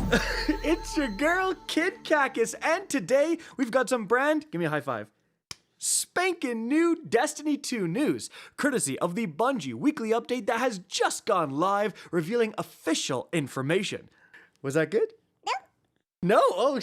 It's your girl, Kid Cactus, and today we've got some give me a high five, spanking new Destiny 2 news, courtesy of the Bungie weekly update that has just gone live, revealing official information. Was that good? No? Oh,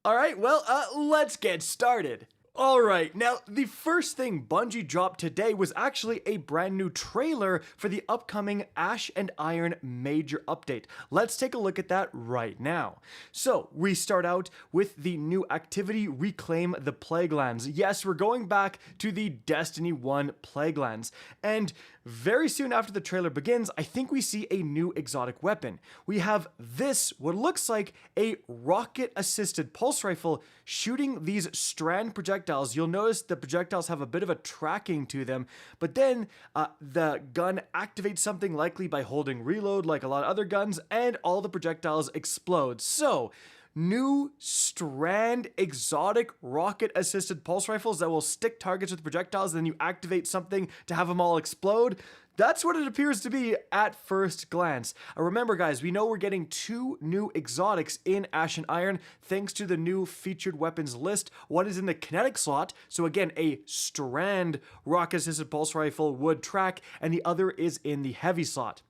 alright, well, let's get started. Alright, now the first thing Bungie dropped today was actually a brand new trailer for the upcoming Ash and Iron major update. Let's take a look at that right now. So, we start out with the new activity, Reclaim the Plaguelands. Yes, we're going back to the Destiny 1 Plaguelands, and very soon after the trailer begins, I think we see a new exotic weapon. We have this, what looks like a rocket-assisted pulse rifle shooting these strand projectiles. You'll notice the projectiles have a bit of a tracking to them, but then the gun activates something likely by holding reload like a lot of other guns, and all the projectiles explode. So, new strand exotic rocket assisted pulse rifles that will stick targets with projectiles, and then you activate something to have them all explode. That's what it appears to be at first glance. Remember guys, we know we're getting 2 new exotics in Ash and Iron thanks to the new featured weapons list. One is in the kinetic slot, so again a strand rocket assisted pulse rifle would track, and the other is in the heavy slot.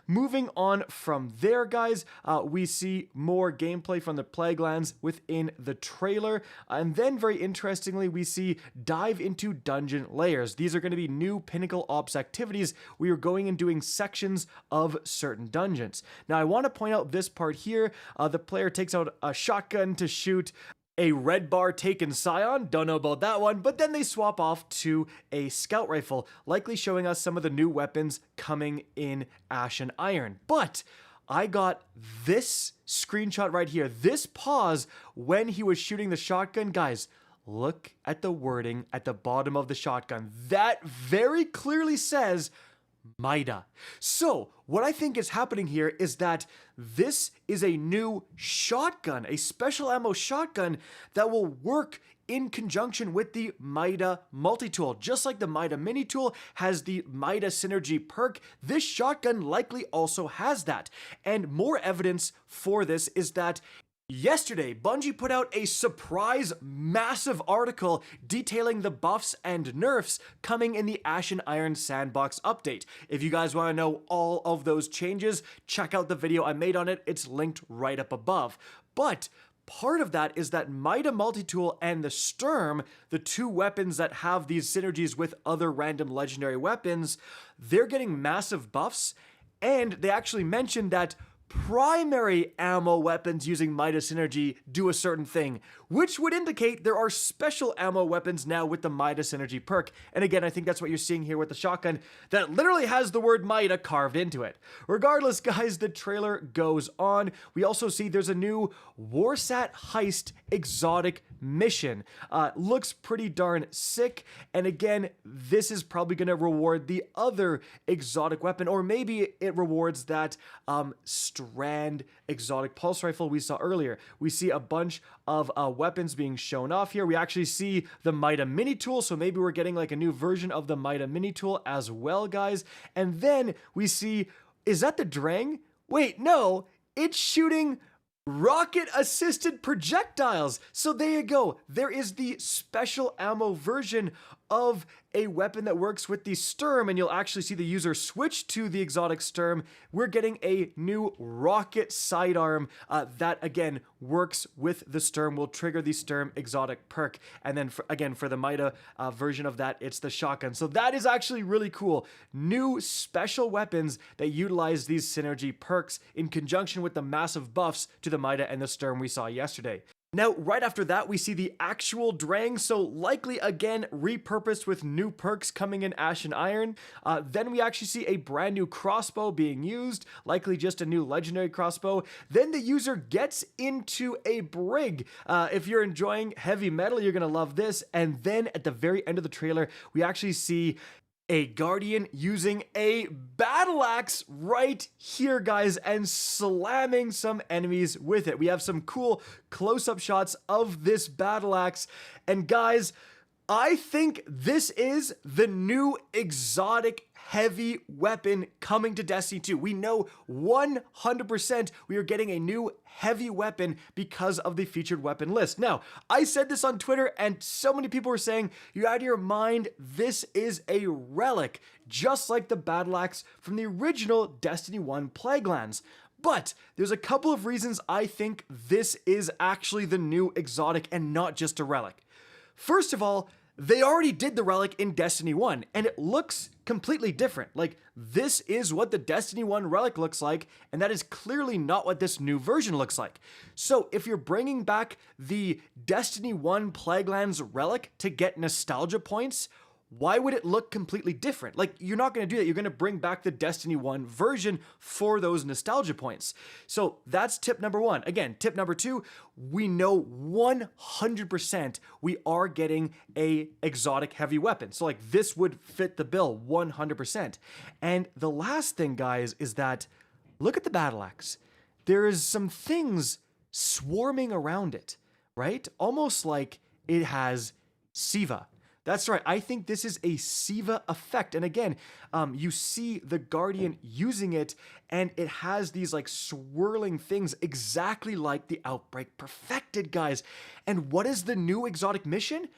Moving on from there, guys, we see more gameplay from the Plaguelands within the trailer, and then very interestingly, we see dive into dungeon layers. These are going to be new Pinnacle Ops activities. We are going and doing sections of certain dungeons. Now, I want to point out this part here. The player takes out a shotgun to shoot a red bar taken Scion, don't know about that one, but then they swap off to a scout rifle, likely showing us some of the new weapons coming in Ash and Iron. But I got this screenshot right here, this pause when he was shooting the shotgun. Guys, look at the wording at the bottom of the shotgun. That very clearly says Mida. So, what I think is happening here is that this is a new shotgun, a special ammo shotgun that will work in conjunction with the Mida multi-tool. Just like the Mida mini tool has the Mida synergy perk, this shotgun likely also has that. And more evidence for this is that yesterday, Bungie put out a surprise massive article detailing the buffs and nerfs coming in the Ash and Iron Sandbox update. If you guys want to know all of those changes, check out the video I made on it. It's linked right up above. But part of that is that Mida Multitool and the Sturm, the 2 weapons that have these synergies with other random legendary weapons, they're getting massive buffs, and they actually mentioned that primary ammo weapons using Mida Synergy do a certain thing, which would indicate there are special ammo weapons now with the Mida Synergy perk. And again, I think that's what you're seeing here with the shotgun that literally has the word Mida carved into it. Regardless, guys, the trailer goes on. We also see there's a new Warsat Heist exotic mission. Looks pretty darn sick. And again, this is probably going to reward the other exotic weapon, or maybe it rewards that strand exotic pulse rifle we saw earlier. We see a bunch of weapons being shown off here. We actually see the Mida mini tool, so maybe we're getting like a new version of the Mida mini tool as well, guys. And then we see, is that the Drang? Wait, no, it's shooting rocket-assisted projectiles. So there you go. There is the special ammo version of a weapon that works with the Sturm, and you'll actually see the user switch to the exotic Sturm. We're getting a new rocket sidearm that, again, works with the Sturm, will trigger the Sturm exotic perk. And then, for the Mida version of that, it's the shotgun. So that is actually really cool. New special weapons that utilize these synergy perks in conjunction with the massive buffs to the Mida and the Sturm we saw yesterday. Now, right after that, we see the actual Drang, so likely, again, repurposed with new perks coming in Ash and Iron. Then we actually see a brand new crossbow being used, likely just a new legendary crossbow. Then the user gets into a brig. If you're enjoying heavy metal, you're gonna love this. And then at the very end of the trailer, we actually see a Guardian using a battle axe right here, guys, and slamming some enemies with it. We have some cool close-up shots of this battle axe, and guys, I think this is the new exotic heavy weapon coming to Destiny 2. We know 100% we are getting a new heavy weapon because of the featured weapon list. Now, I said this on Twitter and so many people were saying, you're out of your mind, this is a relic, just like the battle axe from the original Destiny 1 Plaguelands. But there's a couple of reasons I think this is actually the new exotic and not just a relic. First of all, they already did the relic in Destiny 1, and it looks completely different. Like, this is what the Destiny 1 relic looks like, and that is clearly not what this new version looks like. So if you're bringing back the Destiny 1 Plaguelands relic to get nostalgia points, why would it look completely different? Like, you're not going to do that. You're going to bring back the Destiny 1 version for those nostalgia points. So that's tip number one. Again, tip number two, we know 100% we are getting a exotic heavy weapon. So like, this would fit the bill 100%. And the last thing, guys, is that look at the battle axe. There is some things swarming around it, right? Almost like it has Sieve. That's right, I think this is a Sieve effect. And again, you see the Guardian using it, and it has these like swirling things exactly like the Outbreak perfected, guys. And what is the new exotic mission?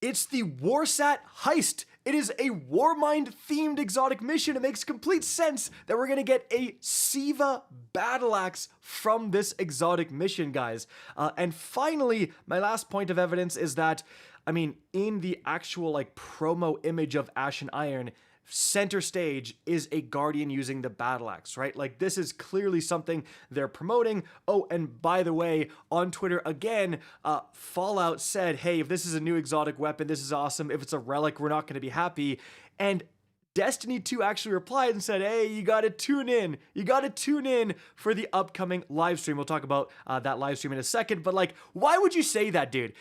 It's the Warsat Heist. It is a Warmind themed exotic mission. It makes complete sense that we're gonna get a Sieve battle axe from this exotic mission, guys. And finally, my last point of evidence is that, I mean, in the actual like promo image of Ashen Iron, center stage is a Guardian using the battle axe, right? Like, this is clearly something they're promoting. Oh, and by the way, on Twitter again, Fallout said, hey, if this is a new exotic weapon, this is awesome. If it's a relic, we're not going to be happy. And Destiny 2 actually replied and said, hey, you gotta tune in. You gotta tune in for the upcoming live stream. We'll talk about that live stream in a second, but like, why would you say that, dude?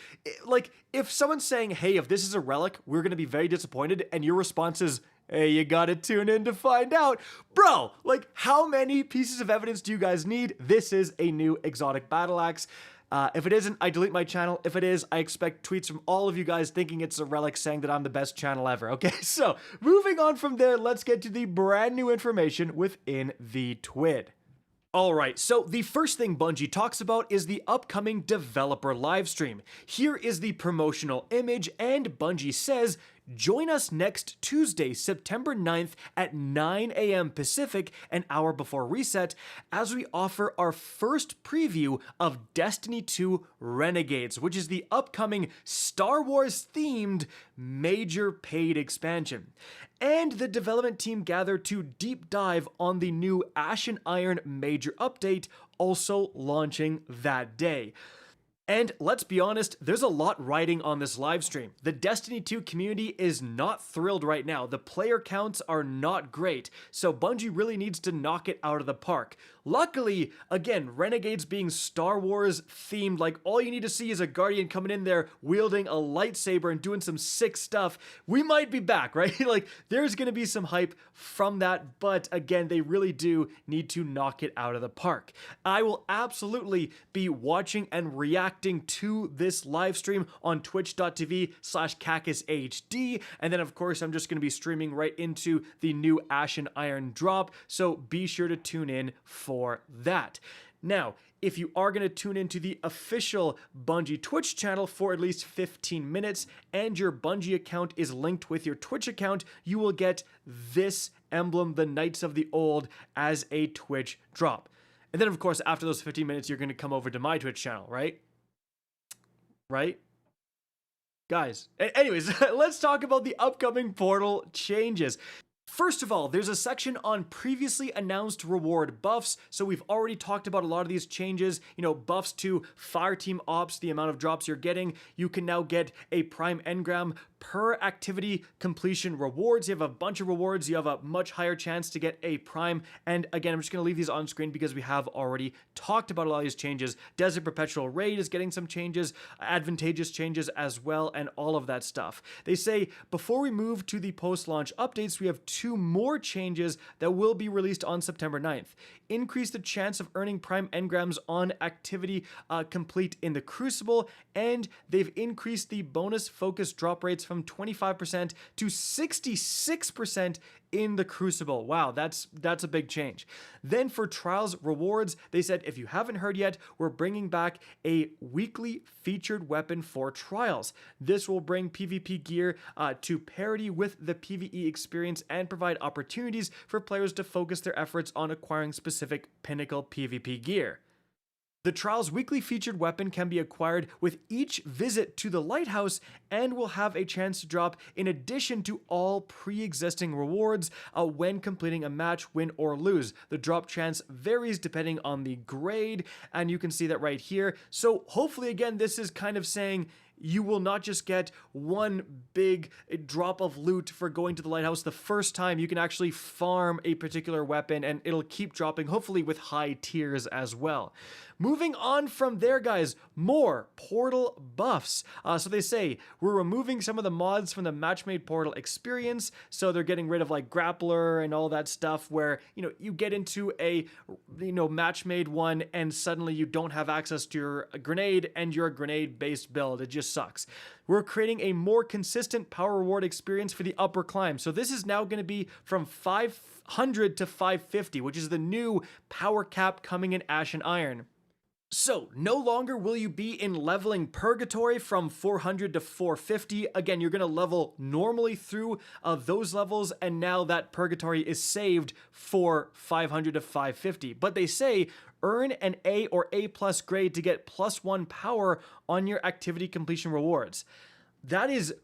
Like, if someone's saying, hey, if this is a relic, we're gonna be very disappointed, and your response is, hey, you gotta tune in to find out. Bro, like, how many pieces of evidence do you guys need? This is a new exotic battle axe. If it isn't, I delete my channel. If it is, I expect tweets from all of you guys thinking it's a relic, saying that I'm the best channel ever. Okay, so moving on from there, let's get to the brand new information within the TWID. Alright, so the first thing Bungie talks about is the upcoming developer livestream. Here is the promotional image, and Bungie says, join us next Tuesday, September 9th at 9 a.m. Pacific, an hour before reset, as we offer our first preview of Destiny 2 Renegades, which is the upcoming Star Wars themed major paid expansion. And the development team gathered to deep dive on the new Ashen Iron major update, also launching that day. And let's be honest, there's a lot riding on this livestream. The Destiny 2 community is not thrilled right now. The player counts are not great, so Bungie really needs to knock it out of the park. Luckily, again, Renegades being Star Wars themed, like, all you need to see is a Guardian coming in there wielding a lightsaber and doing some sick stuff. We might be back, right? Like, there's gonna be some hype from that, but again, they really do need to knock it out of the park. I will absolutely be watching and reacting to this live stream on twitch.tv/KakisHD, and then of course I'm just going to be streaming right into the new Ashen Iron drop, so be sure to tune in for that. Now, if you are going to tune into the official Bungie Twitch channel for at least 15 minutes and your Bungie account is linked with your Twitch account, you will get this emblem, the Knights of the Old, as a Twitch drop. And then of course after those 15 minutes you're going to come over to my Twitch channel, right? Right? Guys, anyways, let's talk about the upcoming portal changes. First of all, there's a section on previously announced reward buffs. So we've already talked about a lot of these changes, you know, buffs to Fireteam Ops, the amount of drops you're getting. You can now get a Prime Engram per activity completion rewards. You have a bunch of rewards. You have a much higher chance to get a Prime. And again, I'm just going to leave these on screen because we have already talked about a lot of these changes. Desert Perpetual Raid is getting some changes, advantageous changes as well, and all of that stuff. They say, before we move to the post-launch updates, we have two more changes that will be released on September 9th. Increase the chance of earning Prime Engrams on activity complete in the Crucible, and they've increased the bonus focus drop rates from 25% to 66% in the Crucible. Wow, that's a big change. Then for Trials rewards, they said, if you haven't heard yet, we're bringing back a weekly featured weapon for Trials. This will bring PvP gear to parity with the PvE experience and provide opportunities for players to focus their efforts on acquiring specific pinnacle PvP gear. The Trials weekly featured weapon can be acquired with each visit to the lighthouse and will have a chance to drop in addition to all pre-existing rewards when completing a match, win or lose. The drop chance varies depending on the grade, and you can see that right here. So hopefully, again, this is kind of saying you will not just get one big drop of loot for going to the lighthouse the first time. You can actually farm a particular weapon and it'll keep dropping, hopefully with high tiers as well. Moving on from there, guys, more Portal buffs. So they say, we're removing some of the mods from the Match-Made Portal experience. So they're getting rid of like Grappler and all that stuff where, you get into a, match-made one and suddenly you don't have access to your grenade and your grenade-based build. It just sucks. We're creating a more consistent power reward experience for the upper climb. So this is now going to be from 500 to 550, which is the new power cap coming in Ashen Iron. So, no longer will you be in leveling Purgatory from 400 to 450. Again, you're going to level normally through those levels, and now that Purgatory is saved for 500 to 550. But they say, earn an A or A+ grade to get +1 power on your activity completion rewards. That is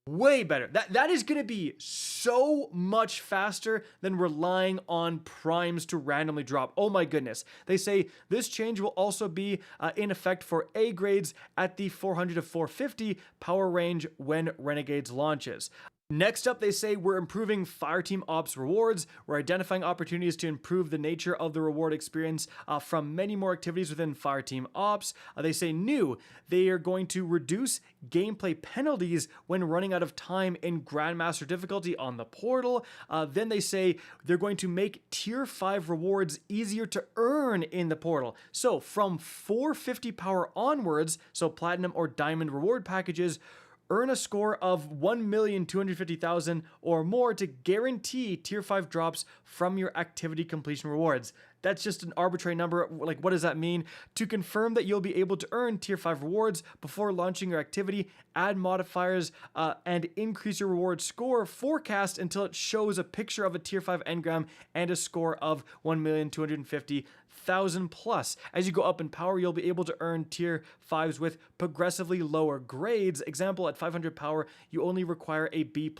way better. That is going to be so much faster than relying on primes to randomly drop. Oh my goodness. They say this change will also be in effect for A grades at the 400 to 450 power range when Renegades launches. Next up, they say we're improving Fireteam Ops rewards. We're identifying opportunities to improve the nature of the reward experience from many more activities within Fireteam Ops. They say new, they are going to reduce gameplay penalties when running out of time in Grandmaster difficulty on the portal. Then they say they're going to make tier 5 rewards easier to earn in the portal. So from 450 power onwards, so platinum or diamond reward packages, earn a score of 1,250,000 or more to guarantee tier 5 drops from your activity completion rewards. That's just an arbitrary number. Like, what does that mean? To confirm that you'll be able to earn tier 5 rewards before launching your activity, add modifiers and increase your reward score forecast until it shows a picture of a tier 5 engram and a score of 1,250,000 plus. As you go up in power, you'll be able to earn tier 5s with progressively lower grades. Example, at 500 power, you only require a B+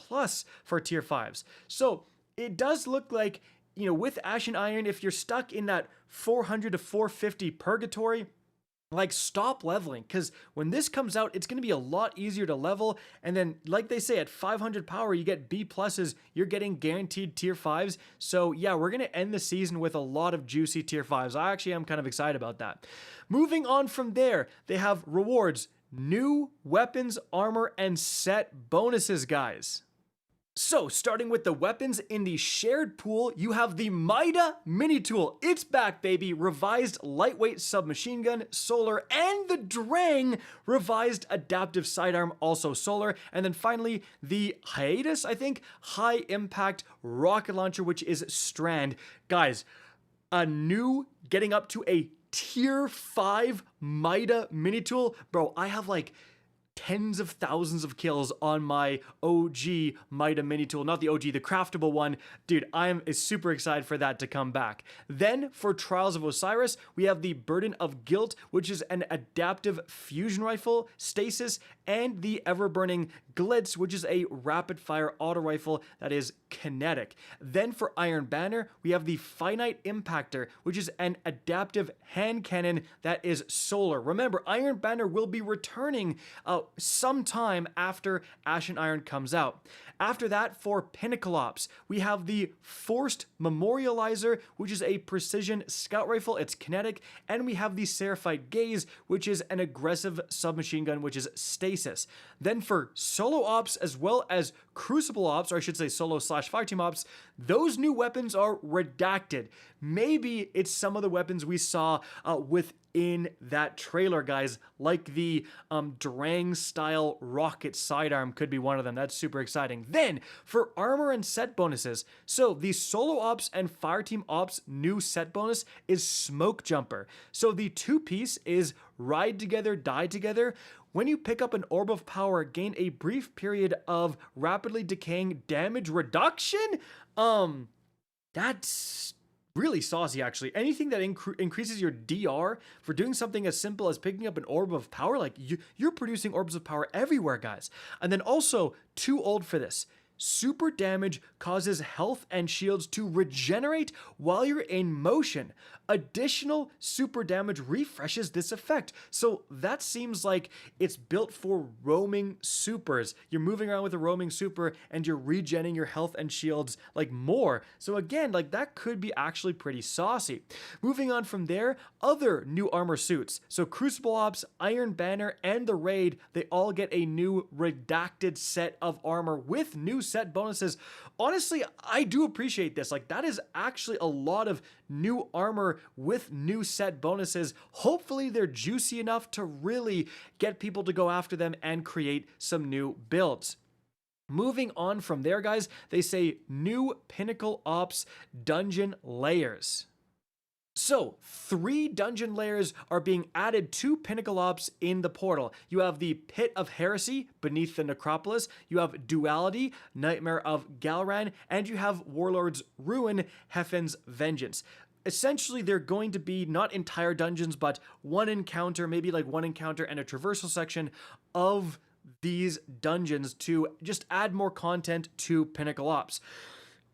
for tier 5s. So it does look like, with Ashen Iron, if you're stuck in that 400 to 450 Purgatory, like, stop leveling, because when this comes out, it's going to be a lot easier to level. And then, like they say, at 500 power, you get B+, you're getting guaranteed tier 5s. So yeah, we're going to end the season with a lot of juicy tier 5s. I actually am kind of excited about that. Moving on from there, they have rewards, new weapons, armor, and set bonuses, guys. So, starting with the weapons in the shared pool, you have the Mida mini tool. It's back, baby. Revised lightweight submachine gun, solar, and the Drang revised adaptive sidearm, also solar. And then finally, the hiatus, I think, high impact rocket launcher, which is Strand. Guys, a new getting up to a tier 5 Mida mini tool. Bro, I have like tens of thousands of kills on my OG Mida mini tool, not the OG, the craftable one. Dude, I am super excited for that to come back. Then for Trials of Osiris, we have the Burden of Guilt, which is an adaptive fusion rifle, stasis, and the ever-burning Glitz, which is a rapid-fire auto rifle that is kinetic. Then for Iron Banner, we have the Finite Impactor, which is an adaptive hand cannon that is solar. Remember, Iron Banner will be returning sometime after Ashen Iron comes out. After that, for Pinnacle Ops, we have the Forced Memorializer, which is a precision scout rifle. It's kinetic. And we have the Seraphite Gaze, which is an aggressive submachine gun, which is stasis. Then for Solo Ops, as well as Crucible Ops, or I should say Solo/Fireteam Ops, those new weapons are redacted. Maybe it's some of the weapons we saw in that trailer, guys, like the Drang style rocket sidearm could be one of them. That's super exciting. Then for armor and set bonuses, so the solo ops and fireteam ops new set bonus is Smoke Jumper. So the two-piece is Ride Together, Die Together. When you pick up an Orb of Power, gain a brief period of rapidly decaying damage reduction? That's really saucy, actually. Anything that increases your DR for doing something as simple as picking up an Orb of Power, like you're producing Orbs of Power everywhere, guys. And then also, too old for this. Super damage causes health and shields to regenerate while you're in motion. Additional super damage refreshes this effect. So that seems like it's built for roaming supers. You're moving around with a roaming super and you're regenning your health and shields like more. So again, like that could be actually pretty saucy. Moving on from there, other new armor suits. So Crucible Ops, Iron Banner, and the Raid, they all get a new redacted set of armor with new set bonuses. Honestly, I do appreciate this. Like that is actually a lot of new armor with new set bonuses. Hopefully they're juicy enough to really get people to go after them and create some new builds. Moving on from there, guys, they say new Pinnacle Ops dungeon layers. So, 3 dungeon layers are being added to Pinnacle Ops in the portal. You have the Pit of Heresy, beneath the Necropolis. You have Duality, Nightmare of Galran. And you have Warlord's Ruin, Heffin's Vengeance. Essentially, they're going to be not entire dungeons, but one encounter, maybe like one encounter and a traversal section of these dungeons to just add more content to Pinnacle Ops.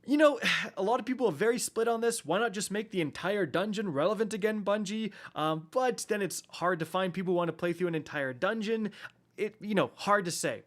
You know, a lot of people are very split on this. Why not just make the entire dungeon relevant again, Bungie? But then it's hard to find people who want to play through an entire dungeon. Hard to say.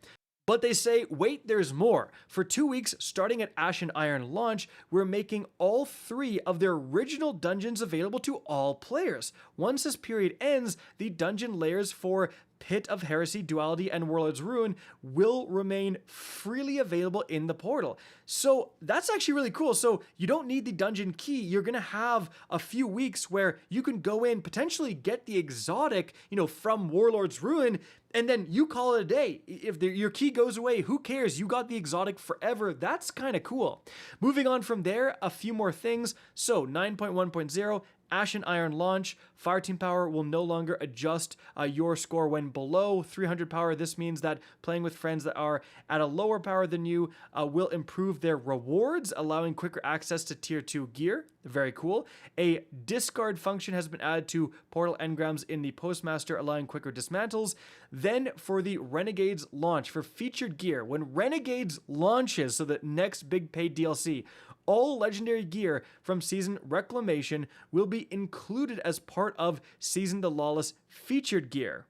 But they say, wait, there's more. For 2 weeks, starting at Ash and Iron launch, we're making all 3 of their original dungeons available to all players. Once this period ends, the dungeon layers for Pit of Heresy, Duality, and Warlord's Ruin will remain freely available in the portal. So that's actually really cool. So you don't need the dungeon key. You're going to have a few weeks where you can go in, potentially get the exotic, from Warlord's Ruin, and then you call it a day. If your key goes away, who cares? You got the exotic forever. That's kind of cool. Moving on from there, a few more things. So 9.1.0, Ash and Iron launch, Fireteam power will no longer adjust your score when below 300 power. This means that playing with friends that are at a lower power than you will improve their rewards, allowing quicker access to tier 2 gear. Very cool. A discard function has been added to portal engrams in the Postmaster, allowing quicker dismantles. Then for the Renegades launch, for featured gear, when Renegades launches, so the next big paid DLC, all legendary gear from Season Reclamation will be included as part of Season the Lawless featured gear.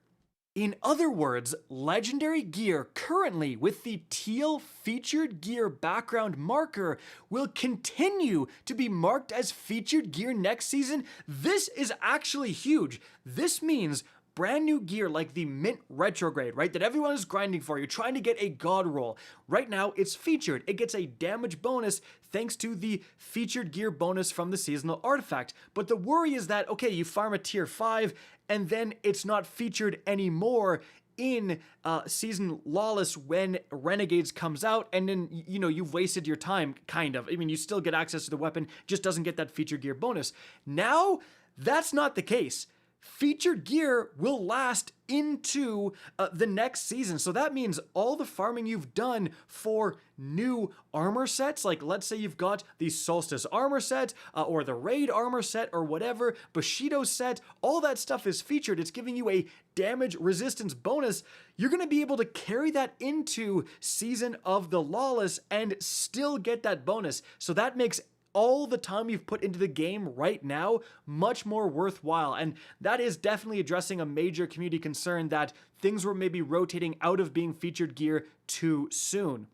In other words, legendary gear currently with the teal featured gear background marker will continue to be marked as featured gear next season. This is actually huge. This means brand new gear like the Mint Retrograde, right? That everyone is grinding for. You're trying to get a god roll. Right now, it's featured. It gets a damage bonus thanks to the featured gear bonus from the seasonal artifact. But the worry is that, okay, you farm a tier 5 and then it's not featured anymore in Season Lawless when Renegades comes out, and then, you've wasted your time, kind of. I mean, you still get access to the weapon, just doesn't get that featured gear bonus. Now, that's not the case. Featured gear will last into the next season. So that means all the farming you've done for new armor sets, like let's say you've got the Solstice armor set or the Raid armor set or whatever, Bushido set, all that stuff is featured. It's giving you a damage resistance bonus. You're going to be able to carry that into Season of the Lawless and still get that bonus. So that makes all the time you've put into the game right now much more worthwhile. And that is definitely addressing a major community concern that things were maybe rotating out of being featured gear too soon.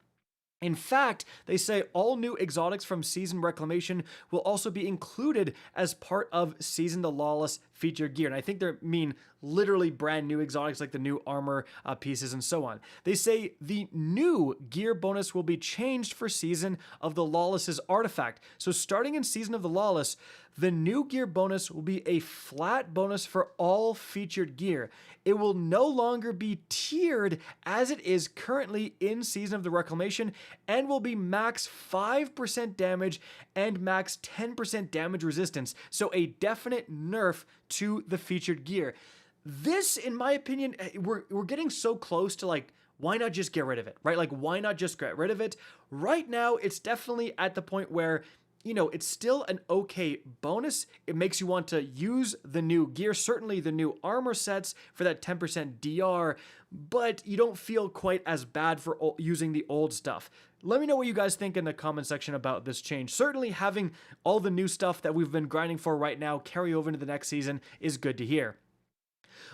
In fact, they say all new exotics from Season Reclamation will also be included as part of Season the Lawless featured gear. And I think they mean literally brand new exotics like the new armor pieces and so on. They say the new gear bonus will be changed for Season of the Lawless's artifact. So starting in Season of the Lawless, The new gear bonus will be a flat bonus for all featured gear. It will no longer be tiered as it is currently in Season of the Reclamation, and will be max 5% damage and max 10% damage resistance. So a definite nerf to the featured gear. This, in my opinion, we're getting so close to like, why not just get rid of it, right? Like, why not just get rid of it? Right now, it's definitely at the point where, you know, it's still an okay bonus. It makes you want to use the new gear, certainly the new armor sets for that 10% DR, but you don't feel quite as bad for using the old stuff. Let me know what you guys think in the comment section about this change. Certainly having all the new stuff that we've been grinding for right now carry over into the next season is good to hear.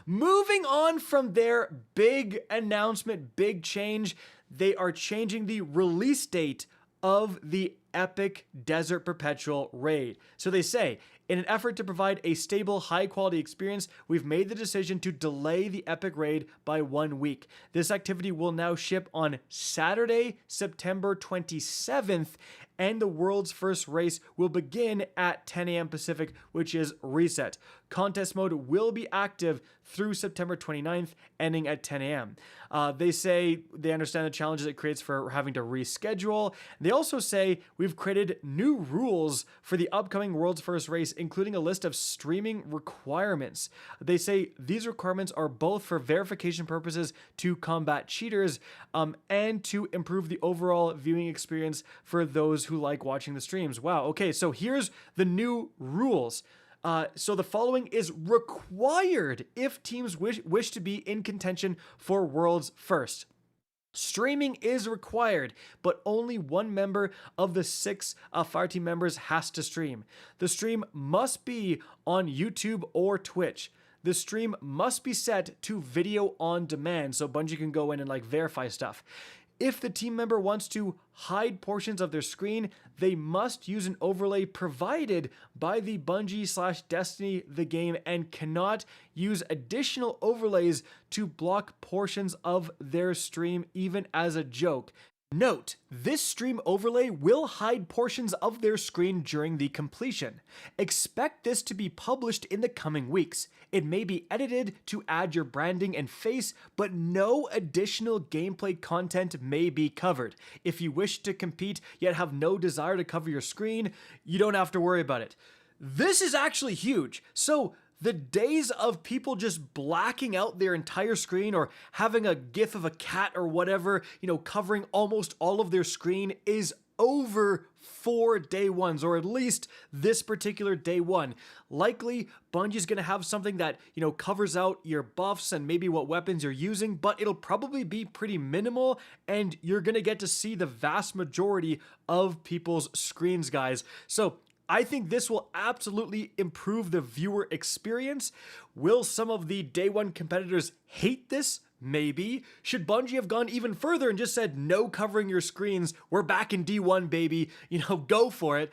Moving on from their big announcement, big change, they are changing the release date of the Epic Desert Perpetual raid. So they say, in an effort to provide a stable, high-quality experience, we've made the decision to delay the Epic raid by 1 week. This activity will now ship on Saturday, September 27th, and the world's first race will begin at 10 a.m. Pacific, which is reset. Contest mode will be active through September 29th, ending at 10 a.m. They say they understand the challenges it creates for having to reschedule. They also say we've created new rules for the upcoming world's first race, including a list of streaming requirements. They say these requirements are both for verification purposes to combat cheaters and to improve the overall viewing experience for those who like watching the streams. Wow, okay, so here's the new rules. So the following is required if teams wish to be in contention for World's First. Streaming is required, but only one member of the 6 Fireteam members has to stream. The stream must be on YouTube or Twitch. The stream must be set to video on demand, so Bungie can go in and like verify stuff. If the team member wants to hide portions of their screen, they must use an overlay provided by the Bungie/Destiny the game and cannot use additional overlays to block portions of their stream even as a joke. Note, this stream overlay will hide portions of their screen during the completion. Expect this to be published in the coming weeks. It may be edited to add your branding and face, but no additional gameplay content may be covered. If you wish to compete yet have no desire to cover your screen, you don't have to worry about it. This is actually huge. So the days of people just blacking out their entire screen or having a gif of a cat or whatever, you know, covering almost all of their screen is over for day ones, or at least this particular day one. Likely, Bungie's gonna have something that, you know, covers out your buffs and maybe what weapons you're using, but it'll probably be pretty minimal, and you're gonna get to see the vast majority of people's screens, guys. So I think this will absolutely improve the viewer experience. Will some of the day one competitors hate this? Maybe. Should Bungie have gone even further and just said, no covering your screens, we're back in D1, baby, you know, go for it.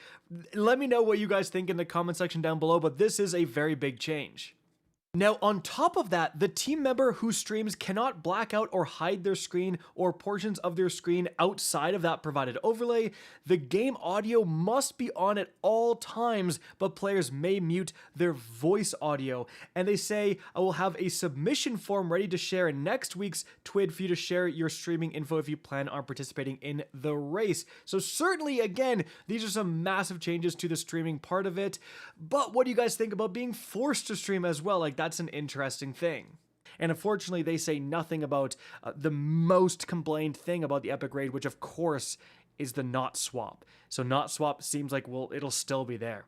Let me know what you guys think in the comment section down below, but this is a very big change. Now, on top of that, the team member who streams cannot black out or hide their screen or portions of their screen outside of that provided overlay. The game audio must be on at all times, but players may mute their voice audio. And they say, I will have a submission form ready to share in next week's TWID for you to share your streaming info if you plan on participating in the race. So certainly, again, these are some massive changes to the streaming part of it. But what do you guys think about being forced to stream as well? Like, that's an interesting thing. And unfortunately, they say nothing about the most complained thing about the Epic Raid, which of course is the not swap. So not swap seems like, well, it'll still be there.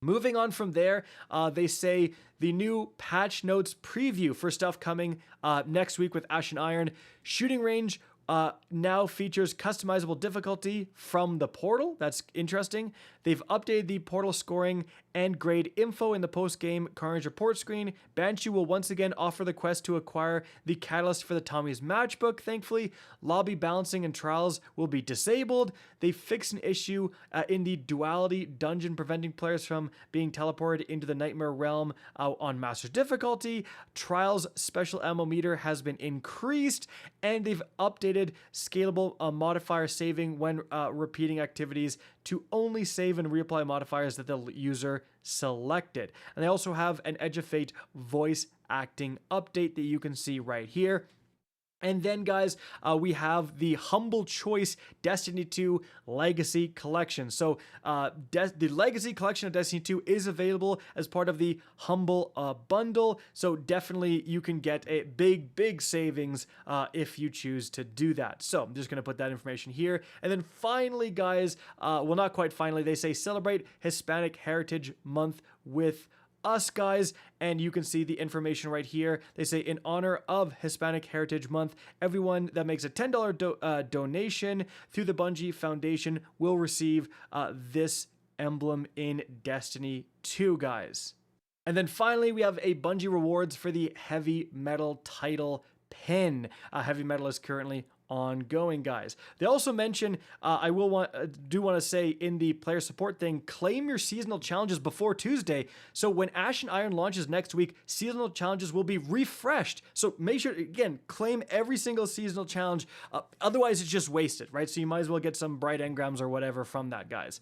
Moving on from there, they say the new patch notes preview for stuff coming next week with Ashen Iron. Shooting range now features customizable difficulty from the portal. That's interesting. They've updated the portal scoring and grade info in the post-game Carnage report screen. Banshee will once again offer the quest to acquire the catalyst for the Tommy's matchbook, thankfully. Lobby balancing and trials will be disabled. They fixed an issue in the duality dungeon, preventing players from being teleported into the Nightmare Realm on Master's difficulty. Trials special ammo meter has been increased, and they've updated scalable modifier saving when repeating activities to only save and reapply modifiers that the user selected. And they also have an Edge of Fate voice acting update that you can see right here. And then, guys, we have the Humble Choice Destiny 2 Legacy Collection. So the Legacy Collection of Destiny 2 is available as part of the Humble Bundle. So definitely you can get a big savings if you choose to do that. So I'm just going to put that information here. And then finally, guys, well, not quite finally, they say celebrate Hispanic Heritage Month with us, guys, and you can see the information right here. They say in honor of Hispanic Heritage Month, everyone that makes a $10 donation through the Bungie Foundation will receive this emblem in Destiny 2, guys. And then finally, we have a Bungie rewards for the Heavy Metal title pin. Heavy Metal is currently ongoing, guys. They also mention, I do want to say in the player support thing, claim your seasonal challenges before Tuesday. So when Ash and Iron launches next week, seasonal challenges will be refreshed. So make sure, again, claim every single seasonal challenge. Otherwise, it's just wasted, right? So you might as well get some bright engrams or whatever from that, guys.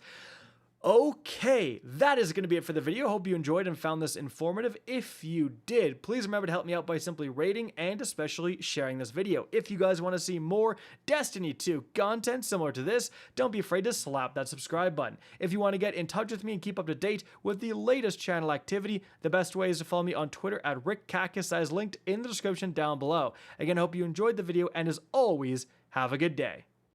Okay, that is going to be it for the video. Hope you enjoyed and found this informative. If you did, please remember to help me out by simply rating and especially sharing this video. If you guys want to see more Destiny 2 content similar to this, don't be afraid to slap that subscribe button. If you want to get in touch with me and keep up to date with the latest channel activity, the best way is to follow me on Twitter at RickCactus, that is linked in the description down below. Again, I hope you enjoyed the video, and as always, have a good day.